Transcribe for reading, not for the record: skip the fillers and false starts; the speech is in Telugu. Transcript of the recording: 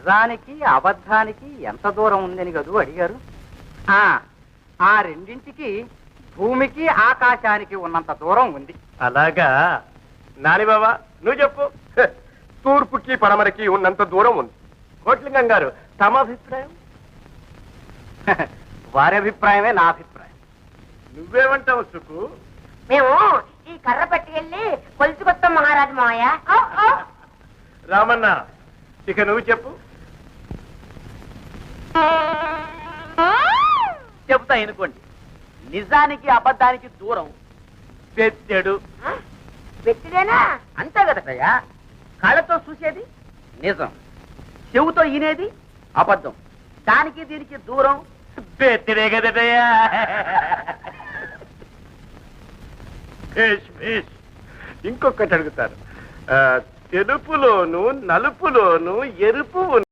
నిజానికి అబద్ధానికి ఎంత దూరం ఉందని కదూ అడిగారు. ఆ రెండింటికి భూమికి ఆకాశానికి ఉన్నంత దూరం ఉంది. అలాగా నాని బాబా నువ్వు చెప్పు. తూర్పుకి పడమరకి ఉన్నంత దూరం ఉంది. కోట్లింగం గారు తమ అభిప్రాయం? వారి అభిప్రాయమే నా అభిప్రాయం. నువ్వేమంటావు సుకు? మేము ఈ కర్ర పట్టుకెళ్ళి కొలుచుకొస్తాం మహారాజు మావయ్య. రామన్న ఇక నువ్వు చెప్పు. చెబుతా ఎనుకోండి. నిజానికి అబద్ధానికి దూరం పెట్టాడు. పెట్టిదేనా? అంతే కదటయ్యా. కళ్ళతో చూసేది నిజం, చెవుతో వినేది అబద్ధం. దానికి దీనికి దూరం పెట్టిడే కదటయ్యా. ఇంకొకటి అడుగుతారు. తెలుపులోను నలుపులోను ఎరుపు